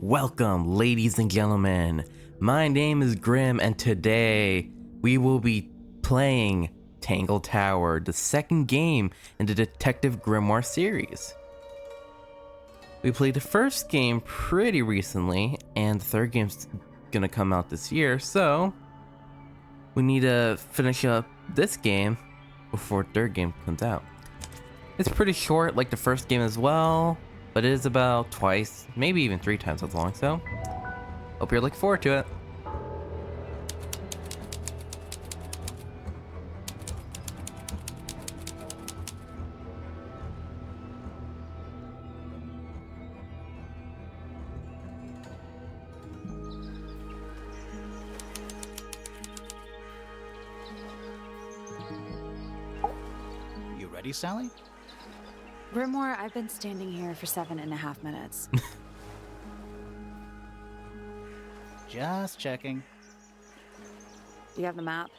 Welcome, ladies and gentlemen. My name is Grimm, and today we will be playing Tangle Tower, the second game in the Detective Grimoire series. We played the first game pretty recently, and the third game's gonna come out this year, so we need to finish up this game before the third game comes out. It's pretty short, like the first game as well, but it is about twice, maybe even 3 times as long, so hope you're looking forward to it. You ready, Sally? Grimoire, I've been standing here for 7.5 minutes. Just checking. Do you have the map?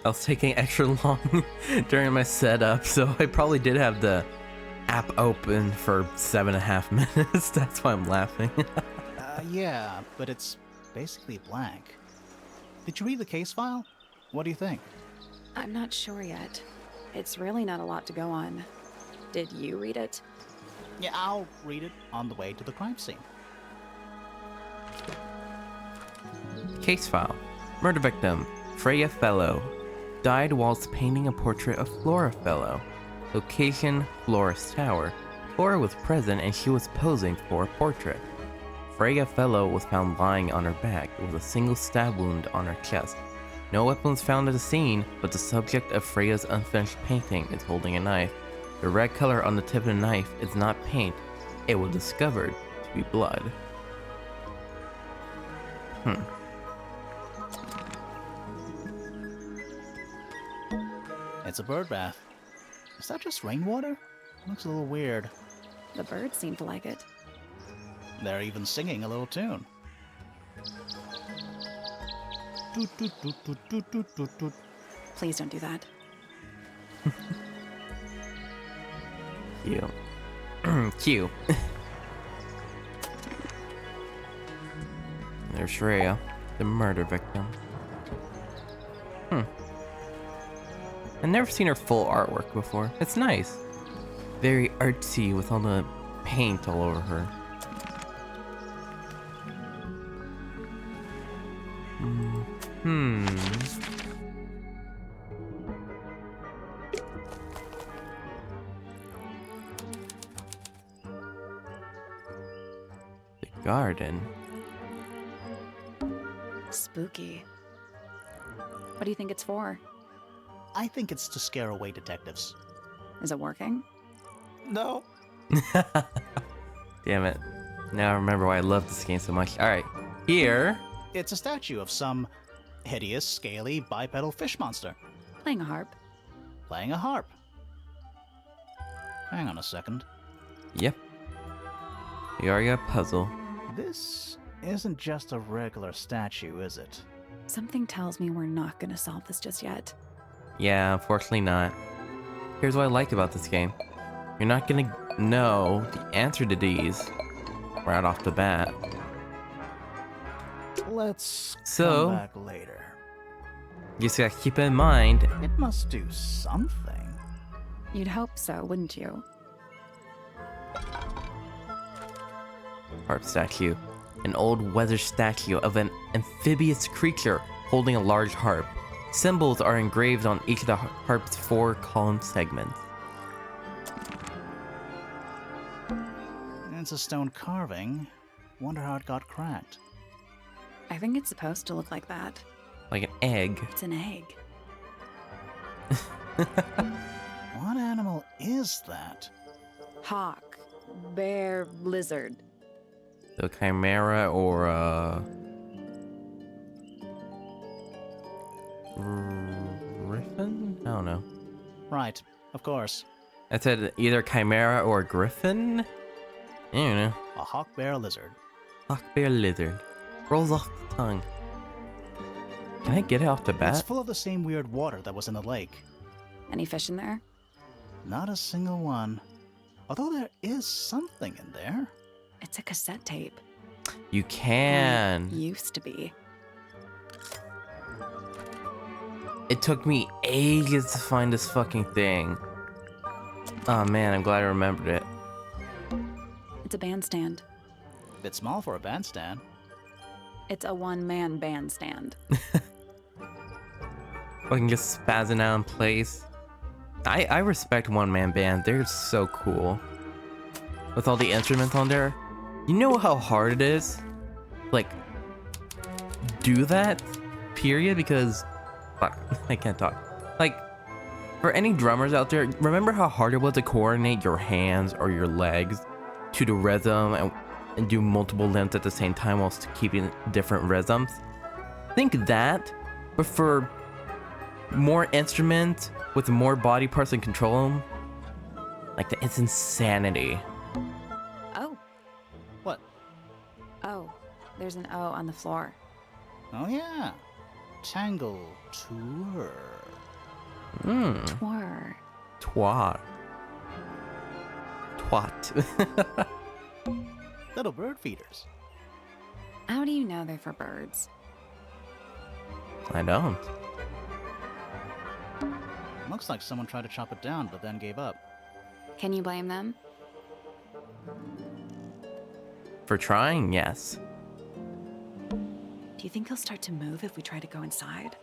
I was taking extra long during my setup, so I probably did have the app open for 7.5 minutes. That's why I'm laughing. Yeah, but it's basically blank. Did you read the case file? What do you think? I'm not sure yet. It's really not a lot to go on. Did you read it? Yeah, I'll read it on the way to the crime scene. Case file. Murder victim, Freya Fellow. Died whilst painting a portrait of Flora Fellow. Location, Flora's Tower. Flora was present and she was posing for a portrait. Freya Fellow was found lying on her back with a single stab wound on her chest. No weapons found at the scene, but the subject of Freya's unfinished painting is holding a knife. The red color on the tip of the knife is not paint. It was discovered to be blood. It's a bird bath. Is that just rainwater? Looks a little weird. The birds seem to like it. They're even singing a little tune. Toot, toot, toot, toot, toot, toot, toot, toot. Please don't do that. Cute. Cute. There's Freya, the murder victim. I've never seen her full artwork before. It's nice. Very artsy with all the paint all over her. The garden. Spooky. What do you think it's for? I think it's to scare away detectives. Is it working? No. Damn it. Now I remember why I love this game so much. Alright, here. It's a statue of some hideous, scaly, bipedal fish monster Playing a harp. playing a harp. Hang on a second. Yep. We already got a puzzle. This isn't just a regular statue, is it? Something tells me we're not gonna solve this just yet. Yeah, unfortunately not. Here's what I like about this game. You're not gonna know the answer to these right off the bat. Let's So- come back later. You just gotta keep in mind. It must do something. You'd hope so, wouldn't you? Harp statue. An old weather statue of an amphibious creature holding a large harp. Symbols are engraved on each of the harp's 4 column segments. It's a stone carving. Wonder how it got cracked. I think it's supposed to look like that. Like an egg. It's an egg. What animal is that? Hawk. Bear. Lizard. The chimera or griffin? I don't know. Right, of course. I said either chimera or griffin? I don't know. A hawk bear lizard. Hawk bear lizard. Rolls off the tongue. Can I get it off the It's bat? full of the same weird water that was in the lake. Any fish in there? Not a single one. Although there is something in there. It's a cassette tape. You can. Used to be. It took me ages to find this fucking thing. Oh man, I'm glad I remembered it. It's a bandstand. Bit small for a bandstand. It's a one-man bandstand. Fucking just spazzing out in place. I respect one-man bands. They're so cool. With all the instruments on there. You know how hard it is? Like, do that? Period? Because... Fuck, I can't talk. Like, for any drummers out there, remember how hard it was to coordinate your hands or your legs to the rhythm and do multiple limbs at the same time whilst keeping different rhythms? Think that, but for more instruments with more body parts and control them. Like, it's insanity. Oh. What? Oh. There's an O on the floor. Oh yeah. Tangle Tower. Twir. Twat. Twat. Little bird feeders. How do you know they're for birds? I don't. Looks like someone tried to chop it down, but then gave up. Can you blame them? For trying, yes. Do you think he'll start to move if we try to go inside?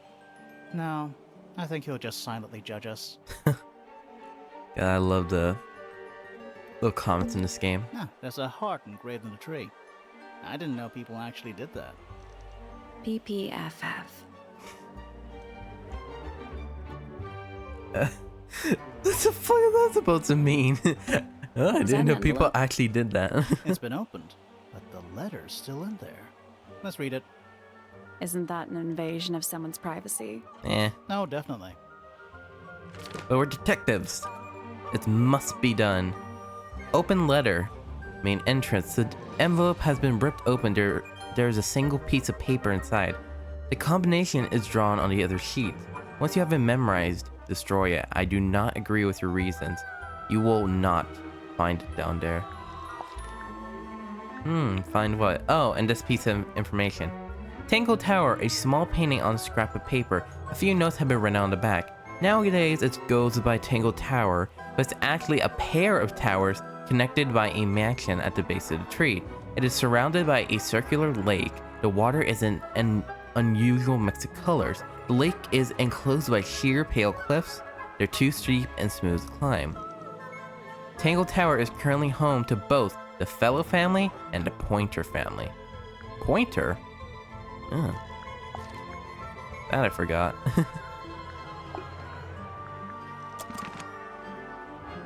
No, I think he'll just silently judge us. Yeah, I love the little comments in this game. Ah, there's a heart engraved in the tree. I didn't know people actually did that. PPFF. What the fuck is that supposed to mean? Oh, I Is didn't that know an people envelope? actually did that. It's been opened, but the letter's still in there. Let's read it. Isn't that an invasion of someone's privacy? Eh, No, definitely. but we're detectives. It must be done. Open letter. Main entrance. The envelope has been ripped open. There is a single piece of paper inside. The combination is drawn on the other sheet. Once you have it memorized, destroy it. I do not agree with your reasons. You will not find it down there. Find what? Oh, and this piece of information. Tangle Tower, a small painting on a scrap of paper. A few notes have been written on the back. Nowadays, it goes by Tangle Tower, but it's actually a pair of towers connected by a mansion at the base of the tree. It is surrounded by a circular lake. The water is an unusual mix of colors. The lake is enclosed by sheer pale cliffs. They're too steep and smooth to climb. Tangle Tower is currently home to both the Fellow family and the Pointer family. Pointer? Oh. That I forgot.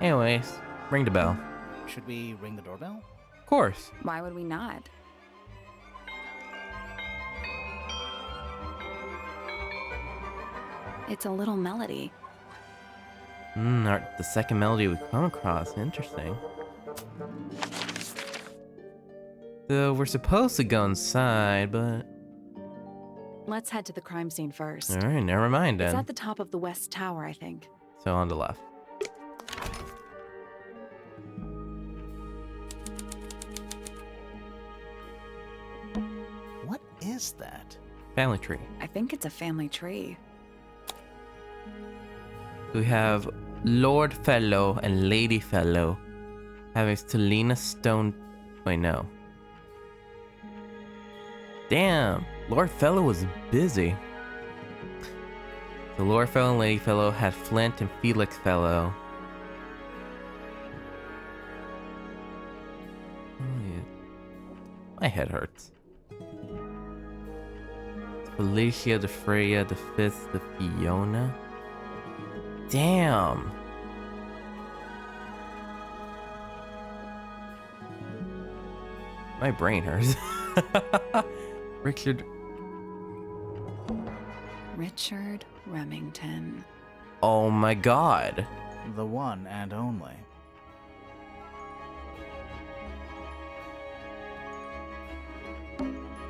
Anyways, ring the bell. Should we ring the doorbell? Of course. Why would we not? It's a little melody. The second melody we come across. Interesting. So we're supposed to go inside, but... Let's head to the crime scene first. Alright, never mind It's then. at the top of the west tower, I think. So on the left. What is that? Family tree. I think it's a family tree. We have Lord Fellow and Lady Fellow having Selena Stone. Wait, no. Damn, Lord Fellow was busy. So Lord Fellow and Lady Fellow had Flint and Felix Fellow. Oh, yeah. My head hurts. Felicia, the Freya, the Fifth, the Fiona. Damn. My brain hurts. Richard. Richard Remington. Oh my god. The one and only.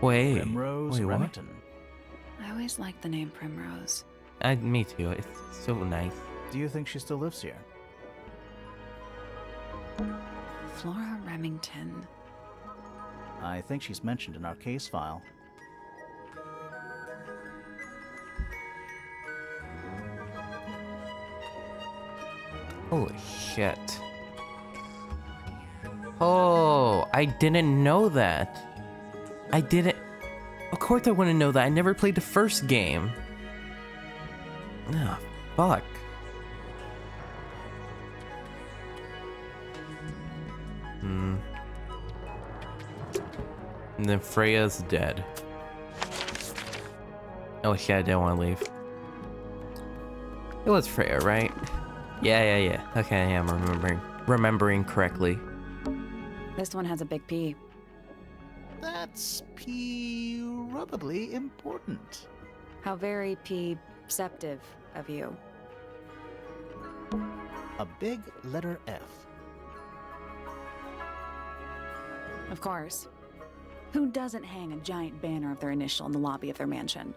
Wait. Primrose wait, what? Remington. I always liked the name Primrose. Me too. It's so nice. Do you think she still lives here? Flora Remington. I think she's mentioned in our case file. Holy shit. Oh, I didn't know that. I didn't... Of course I wouldn't know that. I never played the first game. Ah, fuck. And then Freya's dead. Oh shit, I didn't want to leave. It was Freya, right? Yeah. Okay, yeah, I'm remembering correctly. This one has a big P. That's probably important. How very perceptive of you. A big letter F. Of course. Who doesn't hang a giant banner of their initial in the lobby of their mansion?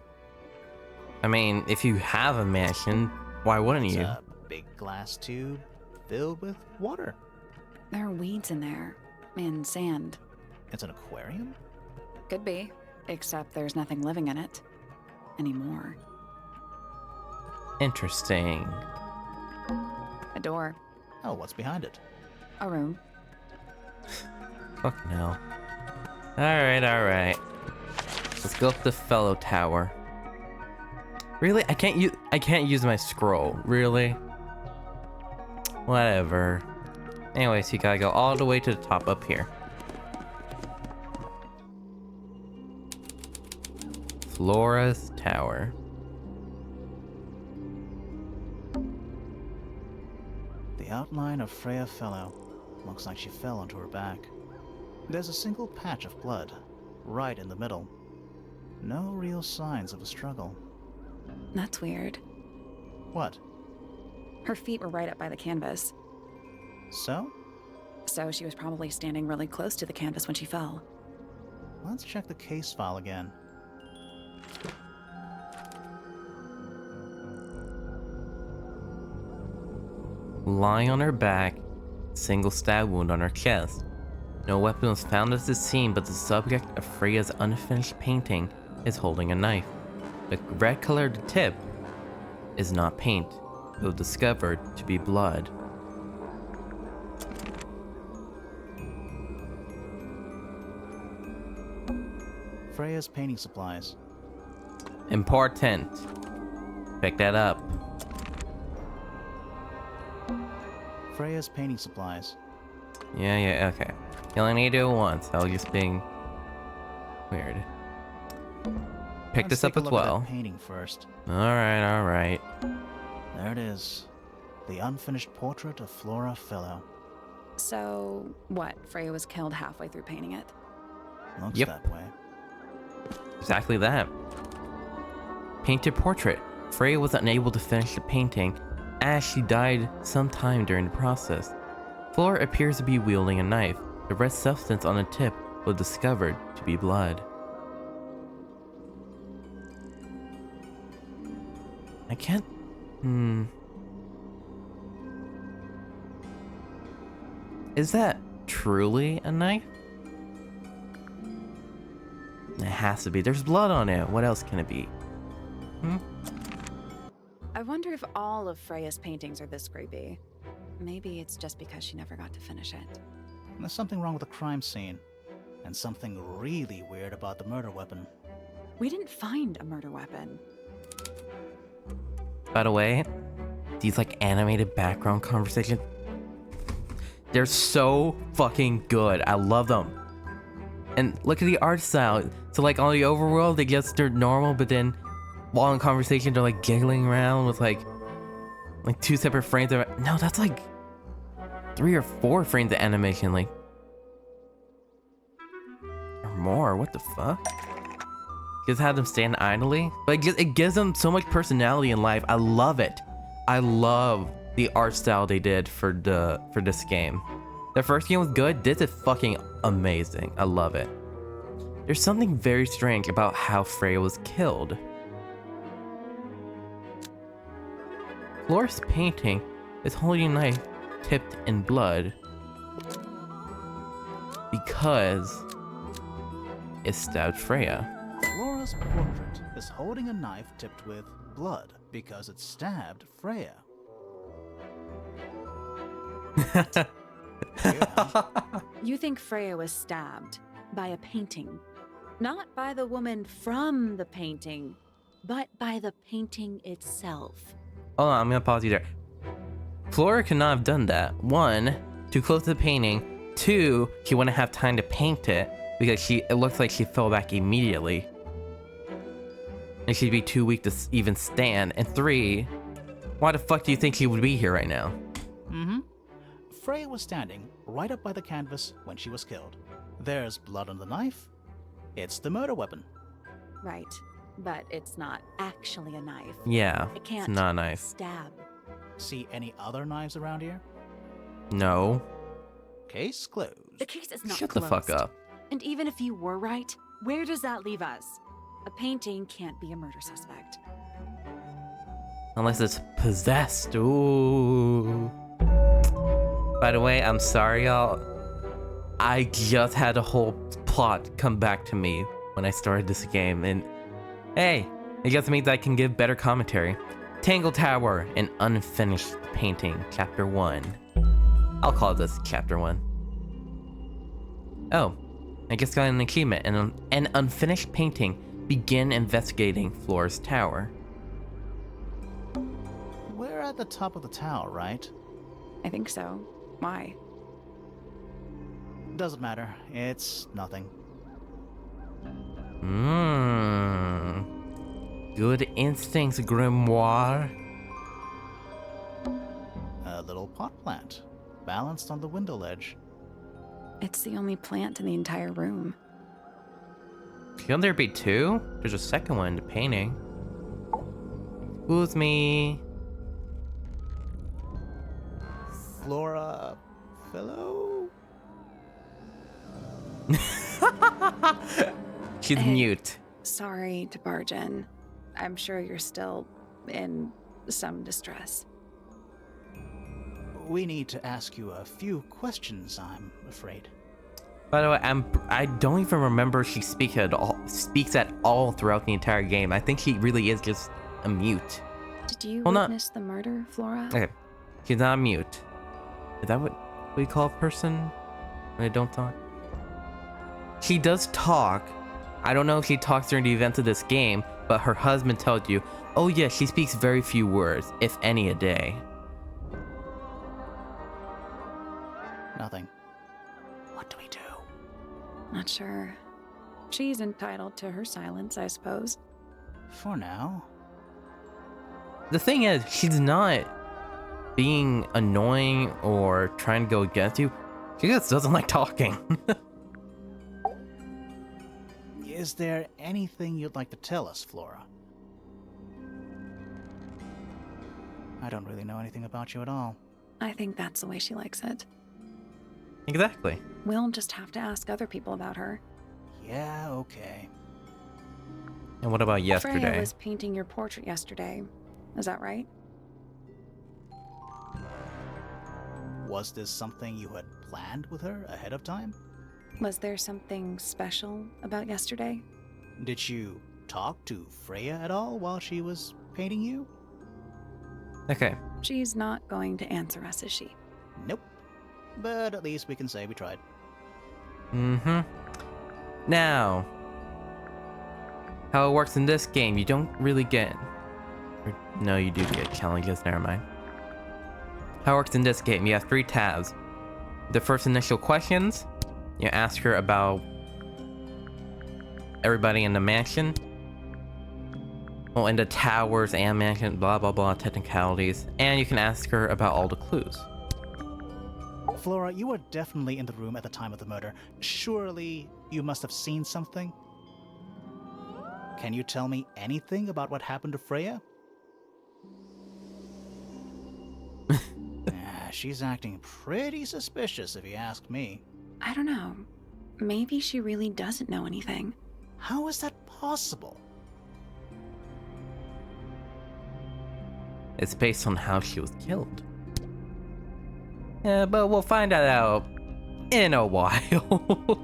I mean, if you have a mansion, why wouldn't It's you? a big glass tube filled with water. There are weeds in there. And sand. It's an aquarium? Could be. Except there's nothing living in it. Anymore. Interesting. A door. Oh, what's behind it? A room. Fuck no. Alright. Let's go up the fellow tower. Really? I can't use my scroll. Really? Whatever. Anyways, you gotta go all the way to the top up here. Flora's Tower. The outline of Freya Fellow. Looks like she fell onto her back. There's a single patch of blood, right in the middle. No real signs of a struggle. That's weird. What? Her feet were right up by the canvas. So? So she was probably standing really close to the canvas when she fell. Let's check the case file again. Lying on her back, single stab wound on her chest. No weapon was found at the scene, but the subject of Freya's unfinished painting is holding a knife. The red-colored tip is not paint, though discovered to be blood. Freya's painting supplies. Important. Pick that up. Freya's painting supplies. Yeah, okay. You only need to do it once. I was just being weird. Pick Let's this take up a as look at well. that painting first. Alright. There it is. The unfinished portrait of Flora Fellow. So, what? Freya was killed halfway through painting it? Looks Yep. that way. Exactly that. Painted portrait. Freya was unable to finish the painting as she died sometime during the process. Flora appears to be wielding a knife. The red substance on the tip was discovered to be blood. I can't... Is that truly a knife? It has to be. There's blood on it. What else can it be? I wonder if all of Freya's paintings are this creepy. Maybe it's just because she never got to finish it. There's something wrong with the crime scene. And something really weird about the murder weapon. We didn't find a murder weapon. By the way, these like animated background conversations, they're so fucking good. I love them. And look at the art style. So like on the overworld, they guess they're normal, but then while in conversation, they're like giggling around with like two separate frames of... No, that's like 3 or 4 frames of animation, like... Or more, what the fuck? Just have them stand idly. But it gives them so much personality in life. I love it. I love the art style they did for this game. The first game was good. This is fucking amazing. I love it. There's something very strange about how Freya was killed. Flora's painting is holding a knife tipped in blood because it stabbed Freya. Flora's portrait is holding a knife tipped with blood because it stabbed Freya. Yeah. You think Freya was stabbed by a painting, not by the woman from the painting, but by the painting itself. Hold on, I'm gonna pause you there. Flora could not have done that. One, too close to the painting. Two, she wouldn't have time to paint it because it looks like she fell back immediately. And she'd be too weak to even stand. And three, why the fuck do you think she would be here right now? Freya was standing right up by the canvas when she was killed. There's blood on the knife. It's the murder weapon. Right, but it's not actually a knife. Yeah, It can't it's not a knife. stab. See any other knives around here? No. Case closed. The case is not Shut closed. the fuck up. And even if you were right, where does that leave us? A painting can't be a murder suspect. Unless it's possessed. Ooh. By the way, I'm sorry, y'all. I just had a whole plot come back to me when I started this game, and hey, it just means I can give better commentary. Tangle Tower, an unfinished painting, Chapter 1. I'll call this Chapter 1. Oh, I just got an achievement, and an unfinished painting. Begin investigating Flora's tower. We're at the top of the tower, right? I think so. Why? Doesn't matter. It's nothing. Good instincts, Grimoire. A little pot plant, balanced on the window ledge. It's the only plant in the entire room. Shouldn't there be two? There's a second one in the painting. Excuse me. Flora... fellow? She's Hey. mute. Sorry to barge in. I'm sure you're still in some distress. We need to ask you a few questions, I'm afraid. By the way, I don't even remember she speaks at all throughout the entire game. I think she really is just a mute. Did you Well, not- witness the murder, Flora? Okay, she's not mute. Is that what we call a person when they don't talk? She does talk. I don't know if she talks during the events of this game, but her husband tells you, oh yeah, she speaks very few words, if any a day. Nothing. What do we do? Not sure. She's entitled to her silence, I suppose. For now. The thing is, she's not being annoying or trying to go against you. She just doesn't like talking. Is there anything you'd like to tell us, Flora? I don't really know anything about you at all. I think that's the way she likes it. Exactly. We'll just have to ask other people about her. Yeah, okay. And what about Freya yesterday? was painting your portrait yesterday. Is that right? Was this something you had planned with her ahead of time? Was there something special about yesterday? Did you talk to Freya at all while she was painting you? Okay. She's not going to answer us, is she? Nope. But at least we can say we tried. Mm-hmm. Now, how it works in this game, you don't really get... or, no, you do get challenges, never mind. How it works in this game, you have 3 tabs. The first initial questions, you ask her about everybody in the mansion. Well, in the towers and mansion, blah blah blah, technicalities. And you can ask her about all the clues. Flora, you were definitely in the room at the time of the murder. Surely you must have seen something? Can you tell me anything about what happened to Freya? She's acting pretty suspicious if you ask me. I don't know. Maybe she really doesn't know anything. How is that possible? It's based on how she was killed. Yeah, but we'll find that out in a while.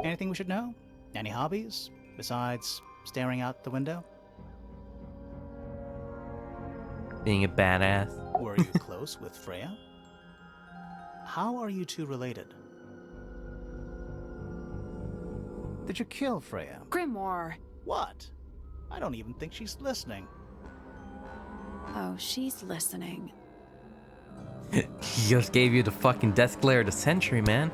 Anything we should know? Any hobbies besides staring out the window? Being a badass. Were you close with Freya? How are you two related? Did you kill Freya? Grimoire. What? I don't even think she's listening. Oh, she's listening. He just gave you the fucking death glare of the century, man.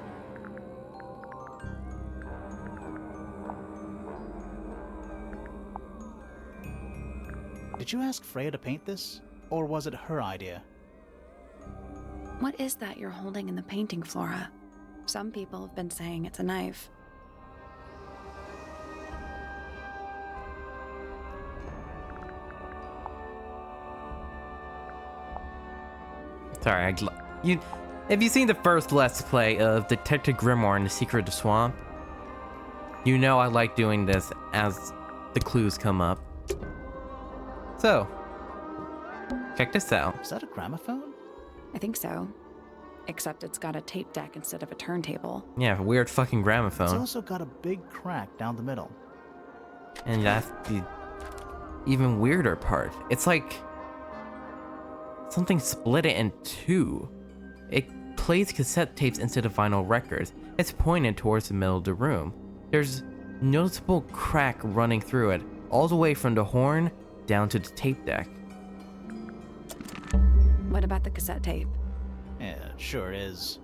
Did you ask Freya to paint this? Or was it her idea? What is that you're holding in the painting, Flora? Some people have been saying it's a knife. Sorry, have you seen the first Let's Play of Detective Grimoire and the Secret of the Swamp? You know I like doing this as the clues come up. So, check this out. Is that a gramophone? I think so. Except it's got a tape deck instead of a turntable. Yeah, weird fucking It's gramophone. also got a big crack down the middle. And that's the even weirder part. It's like something split it in two. It plays cassette tapes instead of vinyl records. It's pointed towards the middle of the room. There's noticeable crack running through it, all the way from the horn down to the tape deck. What about the cassette tape? Yeah, it sure is.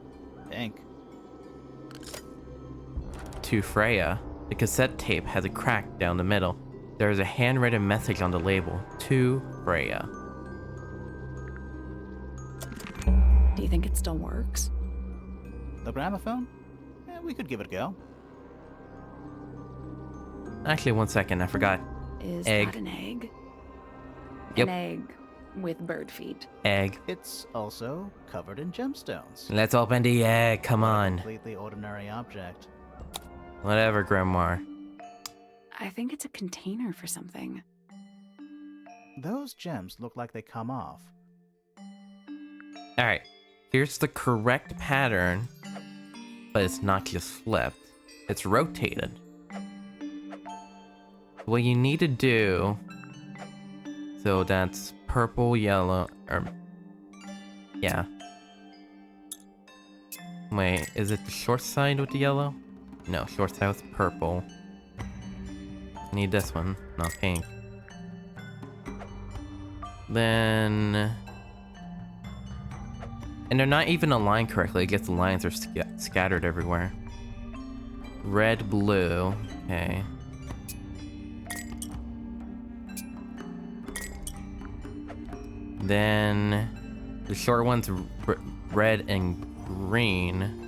Ink. To Freya, the cassette tape has a crack down the middle. There is a handwritten message on the label, to Freya. Do you think it still works? The gramophone? We could give it a go. Actually, one second, I forgot. Is Egg. that an egg? Yep. An egg with bird feet. Egg. It's also covered in gemstones. Let's open the egg, come Not a on. completely ordinary object. Whatever, Grimoire. I think it's a container for something. Those gems look like they come off. Alright, here's the correct pattern, but it's not just flipped, it's rotated. What you need to do, so that's purple, yellow, or, yeah. Wait, is it the short side with the yellow? No, short side with purple. I need this one, not pink. Then... And they're not even aligned correctly. I guess the lines are scattered everywhere. Red, blue. Okay. Then the short one's red and green.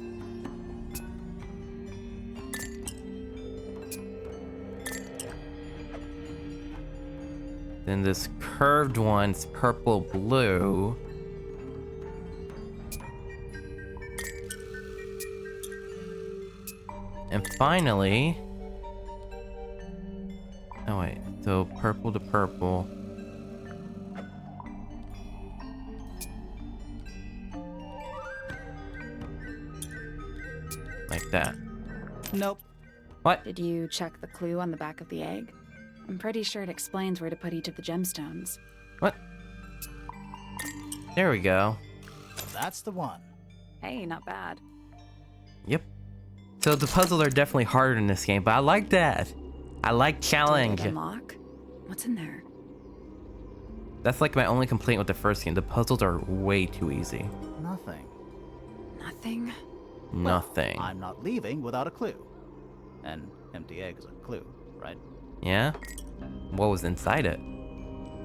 Then this curved one's purple, blue. And finally... Oh wait, so purple to purple. Like that. Nope. What? Did you check the clue on the back of the egg? I'm pretty sure it explains where to put each of the gemstones. What? There we go. That's the one. Hey, not bad. Yep. So the puzzles are definitely harder in this game, but I like that. I like challenge. Did it unlock? What's in there? That's like my only complaint with the first game. The puzzles are way too easy. Nothing. Nothing? Nothing. Well, I'm not leaving without a clue. An empty egg is a clue, right? Yeah? What was inside it?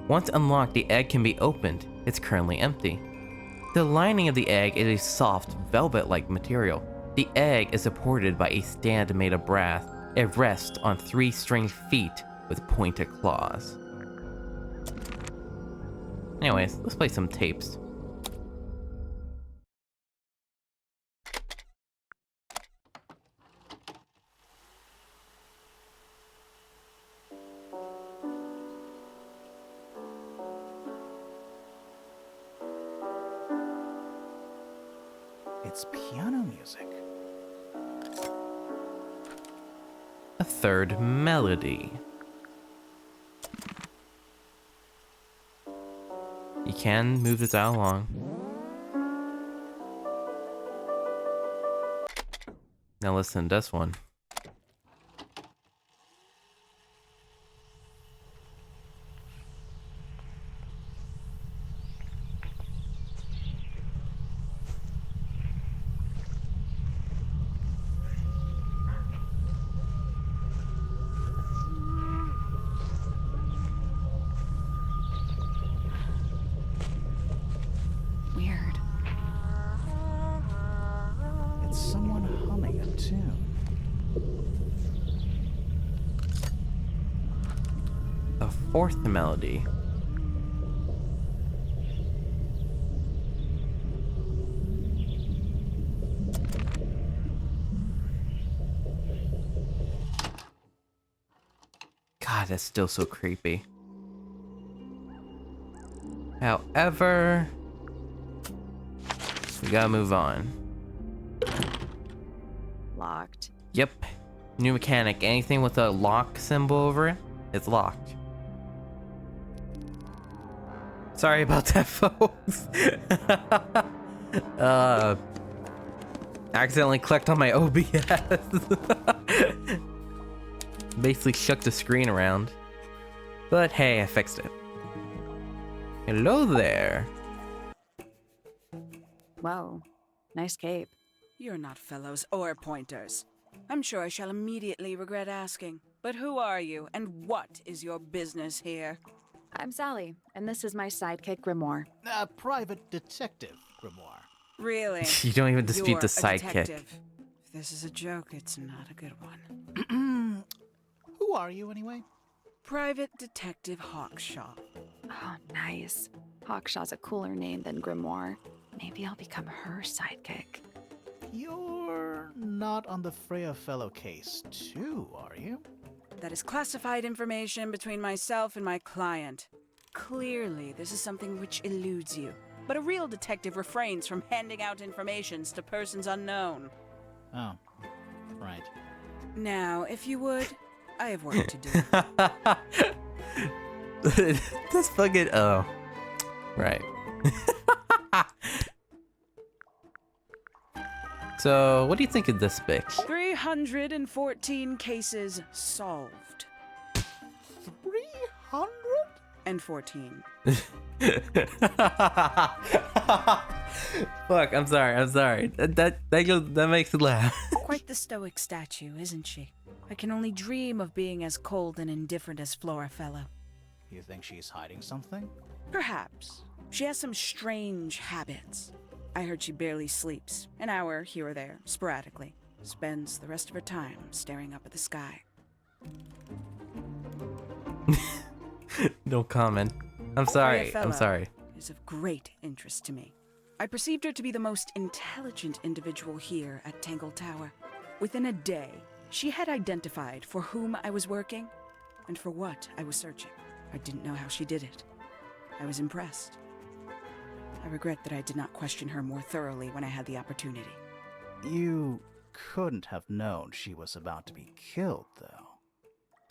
Once unlocked, the egg can be opened. It's currently empty. The lining of the egg is a soft, velvet-like material. The egg is supported by a stand made of brass. It rests on 3 string feet with pointed claws. Anyways, let's play some tapes. It's piano music. A third melody. You can move this out along. Now listen to this one. Weird. It's someone humming a tune. The fourth melody. God, that's still so creepy. However, we gotta move on. Locked. Yep. New mechanic. Anything with a lock symbol over it, it's locked. Sorry about that, folks. Accidentally clicked on my OBS. Basically shook the screen around. But hey, I fixed it. Hello there. Whoa. Nice cape. You're not fellows or pointers. I'm sure I shall immediately regret asking. But who are you, and what is your business here? I'm Sally, and this is my sidekick Grimoire. Private detective, Grimoire. Really? You don't even dispute You're the a sidekick. detective. If this is a joke, it's not a good one. Who are you, anyway? Private Detective Hawkshaw. Oh, nice. Hawkshaw's a cooler name than Grimoire. Maybe I'll become her sidekick. You're not on the Freya fellow case, too, are you? That is classified information between myself and my client. Clearly, this is something which eludes you. But a real detective refrains from handing out informations to persons unknown. Oh, right. Now, if you would, I have work to do. This fucking right. So, what do you think of this bitch? 314 cases solved. 300? And 14. Fuck, I'm sorry. That makes it laugh. Quite the stoic statue, isn't she? I can only dream of being as cold and indifferent as Flora Fellow. You think she's hiding something? Perhaps. She has some strange habits. I heard she barely sleeps, an hour here or there, sporadically. Spends the rest of her time staring up at the sky. No comment. I'm sorry. Freya I'm Fellow sorry. is of great interest to me. I perceived her to be the most intelligent individual here at Tangle Tower. Within a day, she had identified for whom I was working and for what I was searching. I didn't know how she did it. I was impressed. I regret that I did not question her more thoroughly when I had the opportunity. You couldn't have known she was about to be killed, though.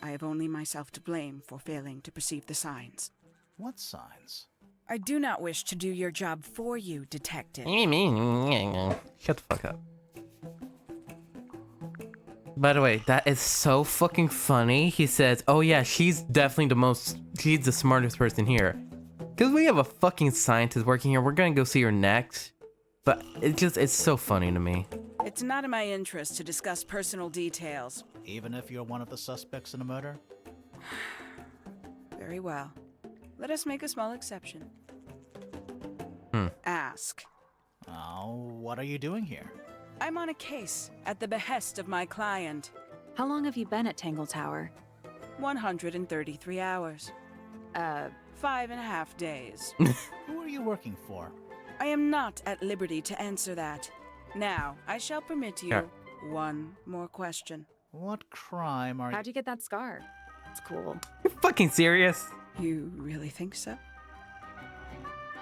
I have only myself to blame for failing to perceive the signs. What signs? I do not wish to do your job for you, detective. Shut the fuck up. By the way, that is so fucking funny. He says, oh yeah, she's definitely she's the smartest person here. Because we have a fucking scientist working here. We're gonna go see her next. But it's so funny to me. It's not in my interest to discuss personal details. Even if you're one of the suspects in a murder? Very well. Let us make a small exception. Ask. Oh, what are you doing here? I'm on a case at the behest of my client. How long have you been at Tangle Tower? 133 hours. 5.5 days. Who are you working for? I am not at liberty to answer that. Now, I shall permit you Sure. one more question. What crime are How'd you get that scar? It's cool. You fucking serious? You really think so?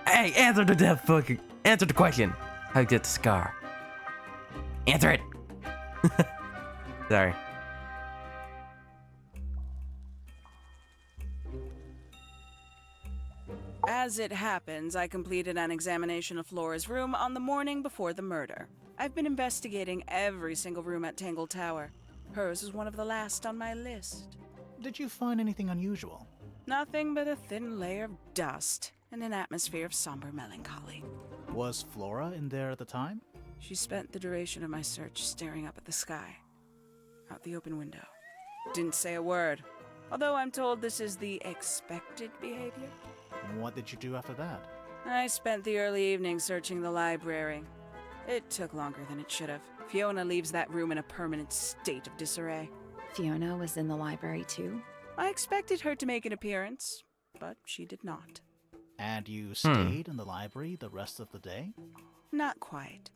Hey, answer the question. How you get the scar? Answer it. Sorry. As it happens, I completed an examination of Flora's room on the morning before the murder. I've been investigating every single room at Tangle Tower. Hers was one of the last on my list. Did you find anything unusual? Nothing but a thin layer of dust and an atmosphere of somber melancholy. Was Flora in there at the time? She spent the duration of my search staring up at the sky, out the open window. Didn't say a word, although I'm told this is the expected behavior. What did you do after that? I spent the early evening searching the library. It took longer than it should have. Fiona leaves that room in a permanent state of disarray. Fiona was in the library too? I expected her to make an appearance, but she did not. And you stayed in the library the rest of the day? Not quite.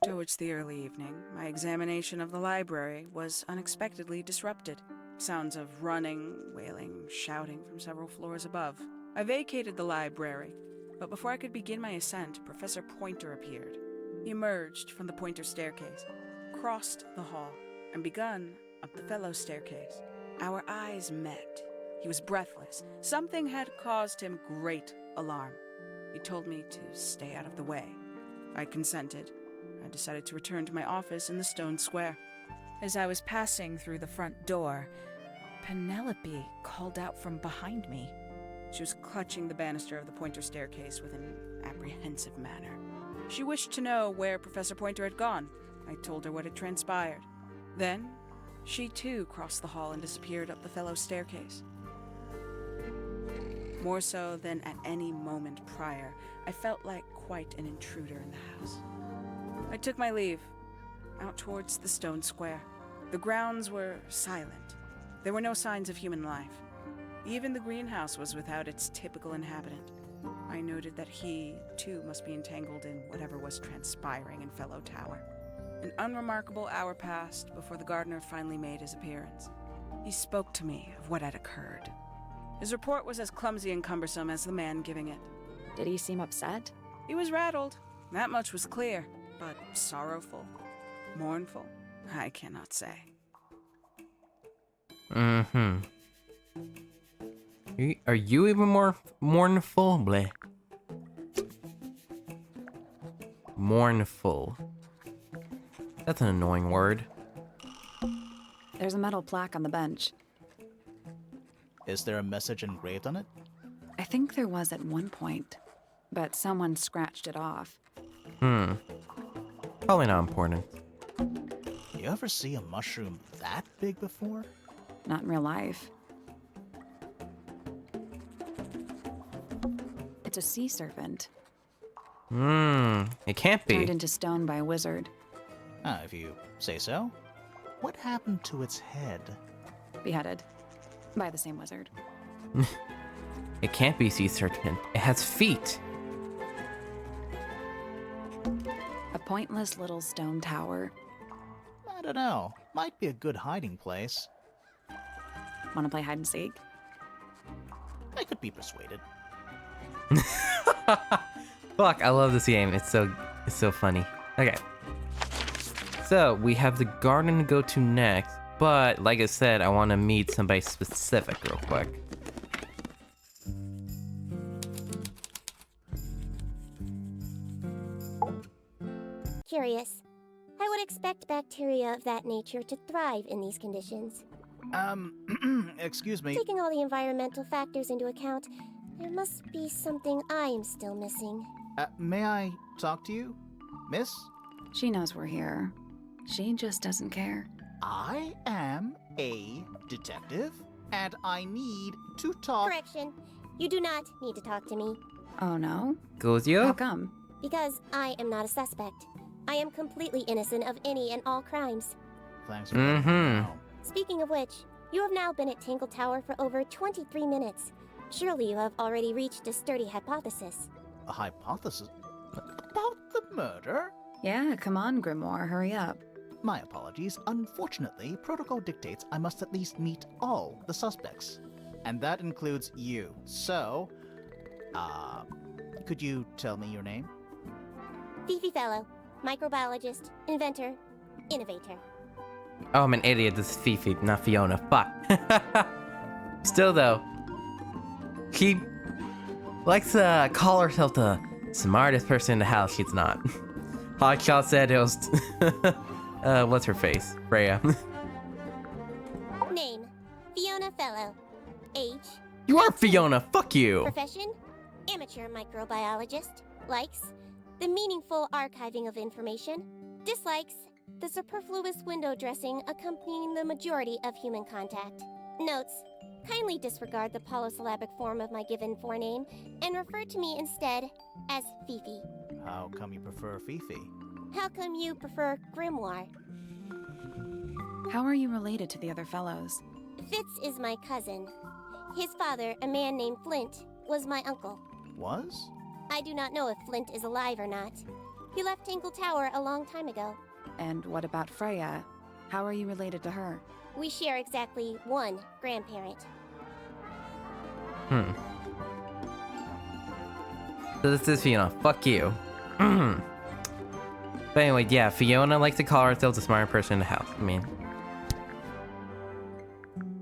Towards the early evening, my examination of the library was unexpectedly disrupted. Sounds of running, wailing, shouting from several floors above. I vacated the library, but before I could begin my ascent, Professor Pointer appeared. He emerged from the Pointer staircase, crossed the hall, and begun up the fellow staircase. Our eyes met. He was breathless. Something had caused him great alarm. He told me to stay out of the way. I consented. I decided to return to my office in the stone square. As I was passing through the front door, Penelope called out from behind me. She was clutching the banister of the Pointer staircase with an apprehensive manner. She wished to know where Professor Pointer had gone. I told her what had transpired. Then, she too crossed the hall and disappeared up the fellow staircase. More so than at any moment prior, I felt like quite an intruder in the house. I took my leave, out towards the stone square. The grounds were silent. There were no signs of human life. Even the greenhouse was without its typical inhabitant. I noted that he, too, must be entangled in whatever was transpiring in Fellow Tower. An unremarkable hour passed before the gardener finally made his appearance. He spoke to me of what had occurred. His report was as clumsy and cumbersome as the man giving it. Did he seem upset? He was rattled. That much was clear. But sorrowful, mournful, I cannot say. Are you even more mournful? Bleh. Mournful. That's an annoying word. There's a metal plaque on the bench. Is there a message engraved on it? I think there was at one point, but someone scratched it off. Probably not important. You ever see a mushroom that big before? Not in real life. It's a sea serpent, It can't be. turned into stone by a wizard. If you say so. What happened to its head? Beheaded by the same wizard. It can't be sea serpent. It has feet. A pointless little stone tower. I don't know. Might be a good hiding place. Want to play hide and seek? I could be persuaded. Fuck, I love this game. It's so funny. Okay. So we have the garden to go to next, but like I said, I want to meet somebody specific real quick. Curious. I would expect bacteria of that nature to thrive in these conditions. Excuse me. Taking all the environmental factors into account, there must be something I am still missing. May I talk to you, miss? She knows we're here. She just doesn't care. I am a detective, and I need to talk. Correction. You do not need to talk to me, Oh no? Goes How you? come? because I am not a suspect. I am completely innocent of any and all crimes. Thanks for letting me know. Speaking of which, you have now been at Tangle Tower for over 23 minutes. Surely you have already reached a sturdy hypothesis. A hypothesis? About the murder? Yeah, come on, Grimoire, hurry up. My apologies. Unfortunately, protocol dictates I must at least meet all the suspects. And that includes you. So, could you tell me your name? Fifi Fellow, microbiologist, inventor, innovator. Oh, I'm an idiot. This is Fifi, not Fiona. Fuck. Still though, keep likes to call herself the smartest person in the house. She's not. Hotshot said it was. What's her face? Freya. Name: Fiona Fellow. Age: You are Fiona. Fuck you. profession: amateur microbiologist. Likes: the meaningful archiving of information. Dislikes: the superfluous window dressing accompanying the majority of human contact. Notes: kindly disregard the polysyllabic form of my given forename and refer to me instead as Fifi. How come you prefer Fifi? How come you prefer Grimoire? How are you related to the other fellows? Fitz is my cousin. His father, a man named Flint, was my uncle. Was? I do not know if Flint is alive or not. He left Tangle Tower a long time ago. And what about Freya? How are you related to her? We share exactly one grandparent. So this is Fiona. Fuck you. But anyway, yeah, Fiona likes to call herself the smartest person in the house. I mean,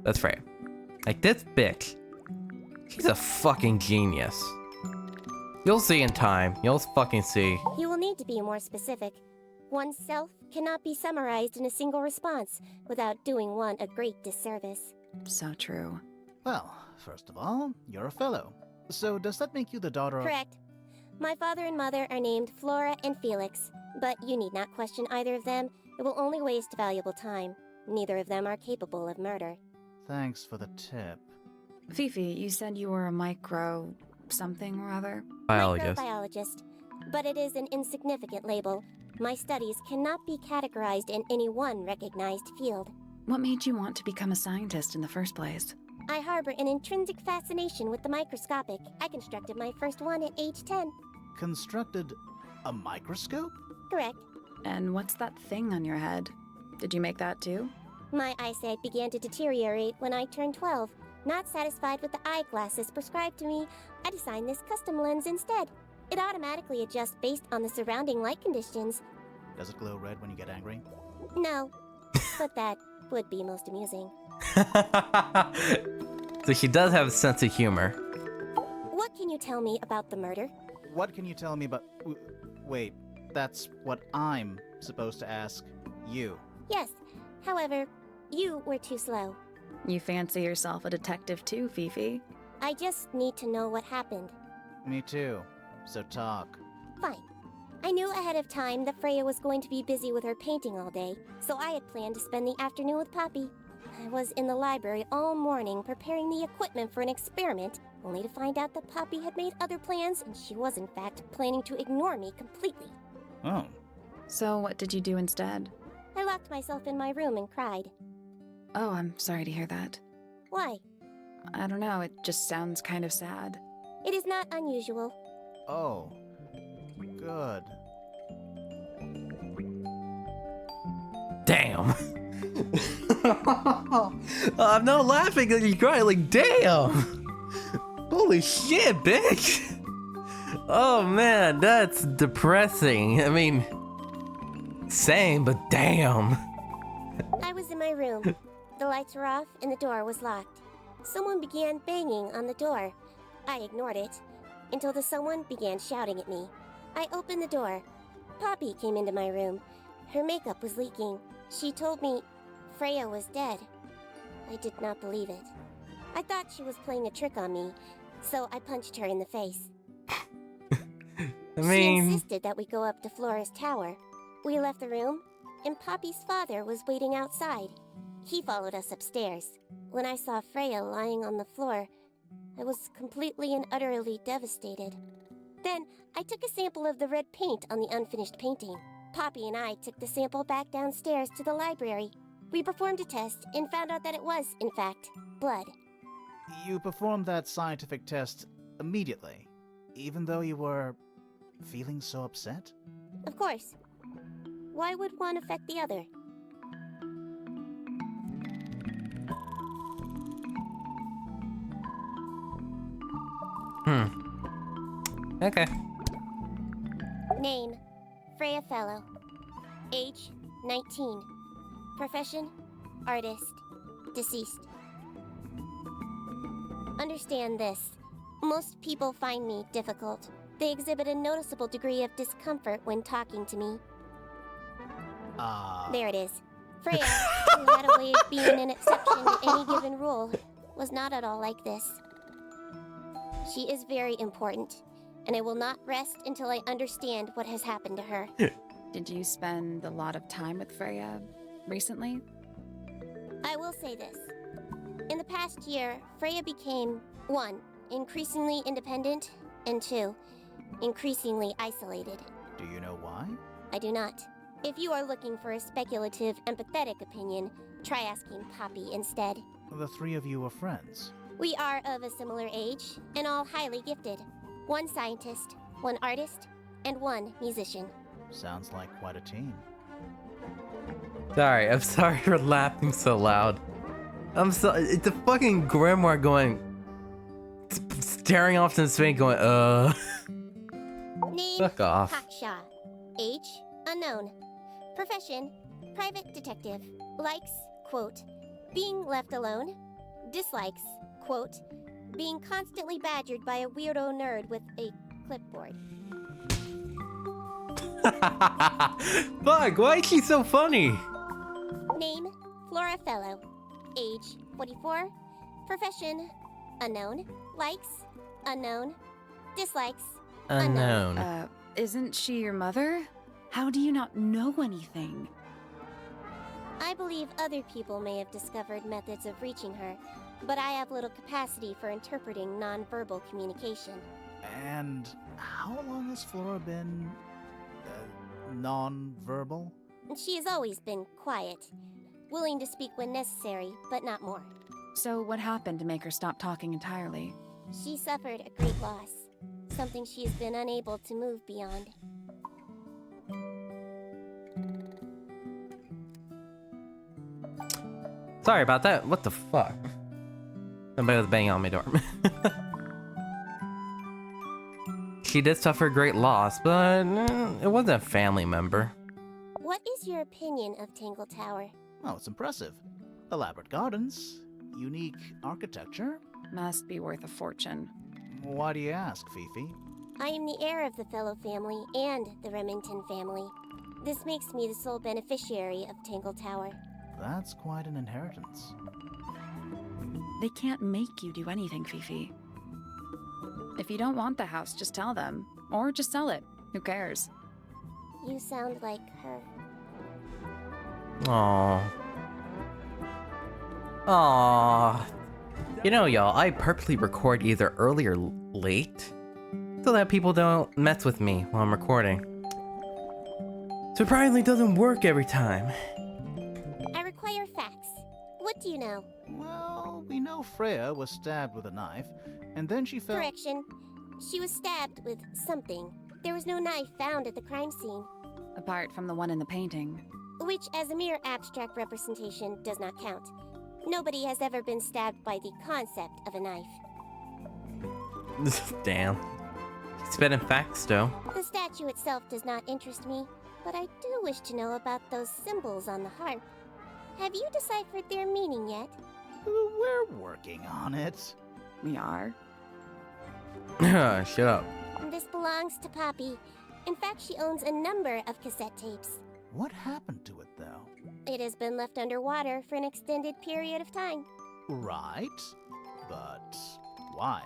that's Freya. Like, this bitch, she's a fucking genius. You'll see in time. You'll fucking see. You will need to be more specific. Oneself cannot be summarized in a single response without doing one a great disservice. So true. Well, first of all, you're a fellow. So does that make you the daughter of... Correct. My father and mother are named Flora and Felix, but you need not question either of them. It will only waste valuable time. Neither of them are capable of murder. Thanks for the tip. Fifi, you said you were a micro... something or other? Biologist. Microbiologist. But it is an insignificant label. My studies cannot be categorized in any one recognized field. What made you want to become a scientist in the first place? I harbor an intrinsic fascination with the microscopic. I constructed my first one at age 10. Constructed a microscope? Correct. And what's that thing on your head? Did you make that too? My eyesight began to deteriorate when I turned 12. Not satisfied with the eyeglasses prescribed to me, I designed this custom lens instead. It automatically adjusts based on the surrounding light conditions. Does it glow red when you get angry? No, but that would be most amusing. So she does have a sense of humor. What can you tell me about the murder? What can you tell me about... Wait, that's what I'm supposed to ask you. Yes, however, you were too slow. You fancy yourself a detective too, Fifi? I just need to know what happened. Me too. So talk. Fine. I knew ahead of time that Freya was going to be busy with her painting all day, so I had planned to spend the afternoon with Poppy. I was in the library all morning preparing the equipment for an experiment, only to find out that Poppy had made other plans and she was in fact planning to ignore me completely. Oh. So what did you do instead? I locked myself in my room and cried. Oh, I'm sorry to hear that. Why? I don't know, it just sounds kind of sad. It is not unusual. Oh. Good. Damn. I'm not laughing because you cry. Like, damn. Holy shit, bitch. Oh man, that's depressing. I mean, same, but damn. I was in my room. The lights were off and the door was locked. Someone began banging on the door. I ignored it until the someone began shouting at me. I opened the door. Poppy came into my room. Her makeup was leaking. She told me Freya was dead. I did not believe it. I thought she was playing a trick on me, so I punched her in the face. I She mean, insisted that we go up to Flora's tower. We left the room, and Poppy's father was waiting outside. He followed us upstairs. When I saw Freya lying on the floor, I was completely and utterly devastated. Then, I took a sample of the red paint on the unfinished painting. Poppy and I took the sample back downstairs to the library. We performed a test and found out that it was, in fact, blood. You performed that scientific test immediately, even though you were feeling so upset? Of course. Why would one affect the other? okay. Name: Freya Fellow. Age: 19. Profession: artist. Deceased. Understand this. Most people find me difficult. They exhibit a noticeable degree of discomfort when talking to me. There it is. Freya, who had a way of being an exception to any given rule, was not at all like this. She is very important, and I will not rest until I understand what has happened to her. Did you spend a lot of time with Freya recently? I will say this. In the past year, Freya became 1. Increasingly independent, and 2. Increasingly isolated. Do you know why? I do not. If you are looking for a speculative, empathetic opinion, try asking Poppy instead. The three of you are friends. We are of a similar age, and all highly gifted. 1 scientist, 1 artist, and 1 musician. Sounds like quite a team. Sorry, I'm sorry for laughing so loud. I'm so. It's a fucking grimoire going. Staring off to space going, Name, Fuck off. Haksha. Age, unknown. Profession, private detective. Likes, quote, being left alone. Dislikes, quote, being constantly badgered by a weirdo nerd with a clipboard. Fuck, why is she so funny? Name, Flora Fellow. Age, 44. Profession, unknown. Likes, unknown. Dislikes, Unknown. Isn't she your mother? How do you not know anything? I believe other people may have discovered methods of reaching her, but I have little capacity for interpreting nonverbal communication. And how long has Flora been non-verbal? She has always been quiet, willing to speak when necessary, but not more. So what happened to make her stop talking entirely? She suffered a great loss, something she has been unable to move beyond. Sorry about that. What the fuck? Somebody was banging on my door. She did suffer a great loss, but it wasn't a family member. What is your opinion of Tangle Tower? Oh, it's impressive. Elaborate gardens, unique architecture. Must be worth a fortune. Why do you ask, Fifi? I am the heir of the Fellow family and the Remington family. This makes me the sole beneficiary of Tangle Tower. That's quite an inheritance. They can't make you do anything, Fifi. If you don't want the house, just tell them. Or just sell it. Who cares? You sound like her. Aww. Aww. You know, y'all, I purposely record either early or late so that people don't mess with me while I'm recording. Surprisingly, doesn't work every time. I require facts. What do you know? Well, we know Freya was stabbed with a knife, and then she fell. Correction. She was stabbed with something. There was no knife found at the crime scene, Apart from the one in the painting. which as a mere abstract representation does not count. Nobody has ever been stabbed by the concept of a knife. Damn. Spitting facts, though. The statue itself does not interest me, but I do wish to know about those symbols on the harp. Have you deciphered their meaning yet? We're working on it. We are? Shut up. This belongs to Poppy. In fact, she owns a number of cassette tapes. What happened to it, though? It has been left underwater for an extended period of time. Right, but why?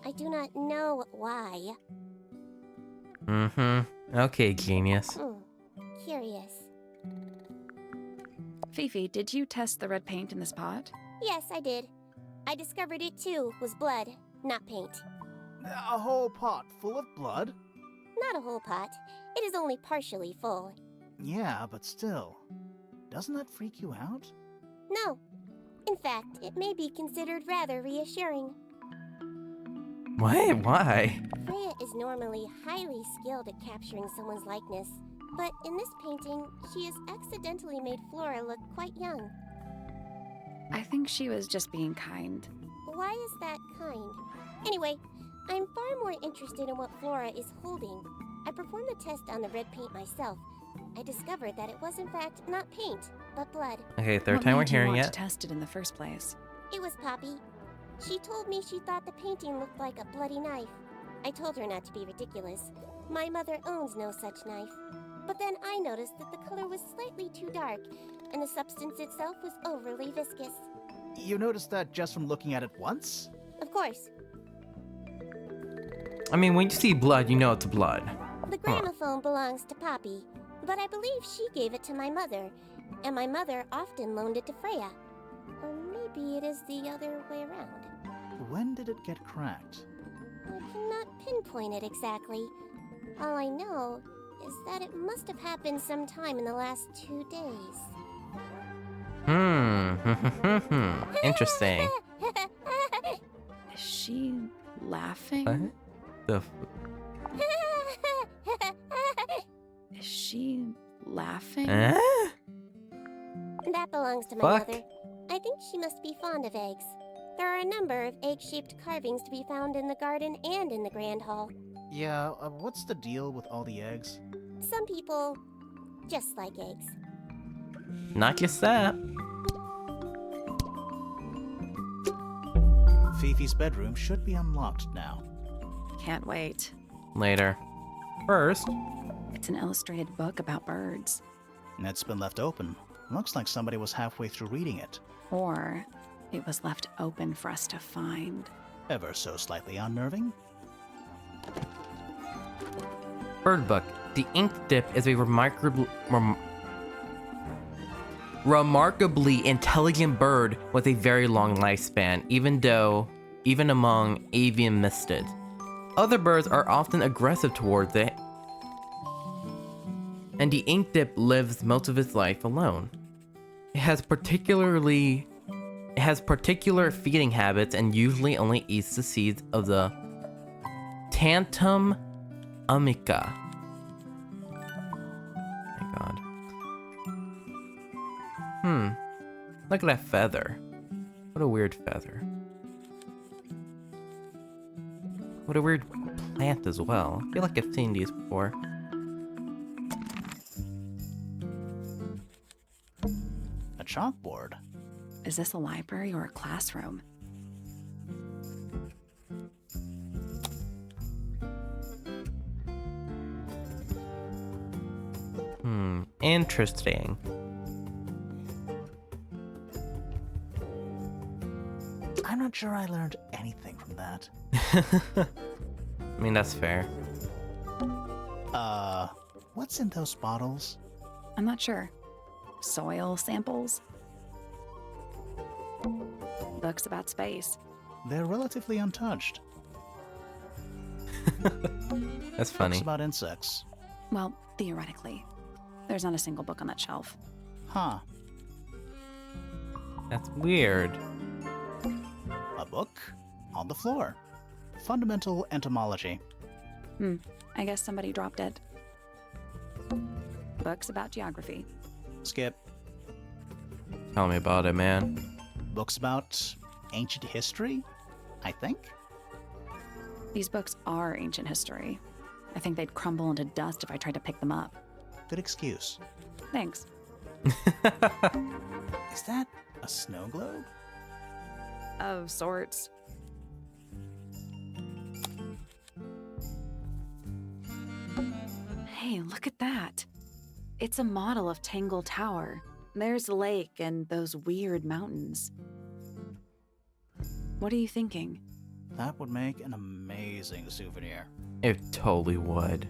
I do not know why. Mm-hmm. Okay, genius. Curious. Fifi, did you test the red paint in this pot? Yes, I did. I discovered it too was blood, not paint. A whole pot full of blood? Not a whole pot. It is only partially full. Yeah, but still. Doesn't that freak you out? No. In fact, it may be considered rather reassuring. Wait, why? Freya is normally highly skilled at capturing someone's likeness, but in this painting, she has accidentally made Flora look quite young. I think she was just being kind. Why is that kind? Anyway, I'm far more interested in what Flora is holding. I performed the test on the red paint myself. I discovered that it was in fact not paint, but blood. Okay, third What time we're made you hearing want it. to test it in the first place? It was Poppy. She told me she thought the painting looked like a bloody knife. I told her not to be ridiculous. My mother owns no such knife. But then I noticed that the color was slightly too dark, and the substance itself was overly viscous. You noticed that just from looking at it once? Of course, I mean, when you see blood, you know it's blood. the gramophone belongs to Poppy, but I believe she gave it to my mother, and my mother often loaned it to Freya. Or maybe it is the other way around. When did it get cracked? I cannot pinpoint it exactly. All I know is that it must have happened sometime in the last 2 days. Interesting. Is she laughing? What the Is she laughing? That belongs to my Fuck. mother. I think she must be fond of eggs. There are a number of egg-shaped carvings to be found in the garden and in the Grand Hall. Yeah, what's the deal with all the eggs? Some people just like eggs. Not just that. Fifi's bedroom should be unlocked now. Can't wait. Later. First, It's an illustrated book about birds. It's been left open. Looks like somebody was halfway through reading it. Or it was left open for us to find. Ever so slightly unnerving? bird book. The ink dip is a remarkably intelligent bird with a very long lifespan, even among avian mistid. Other birds are often aggressive towards it, and the ink dip lives most of its life alone. It has particular feeding habits and usually only eats the seeds of the Tantum amica. My god. Look at that feather. What a weird feather. What a weird plant as well. I feel like I've seen these before. A chalkboard. Is this a library or a classroom? Interesting. I'm not sure I learned anything from that. I mean, that's fair. What's in those bottles? I'm not sure. Soil samples? Books about space. They're relatively untouched. That's funny. Books about insects. Well, theoretically. There's not a single book on that shelf. Huh. That's weird. A book on the floor. Fundamental entomology. I guess somebody dropped it. Books about geography. Skip. Tell me about it, man. Books about ancient history, I think. These books are ancient history. I think they'd crumble into dust if I tried to pick them up. Good excuse. Thanks. Is that a snow globe? Of sorts. Hey, look at that. It's a model of Tangle Tower. There's the lake and those weird mountains. What are you thinking? That would make an amazing souvenir. It totally would.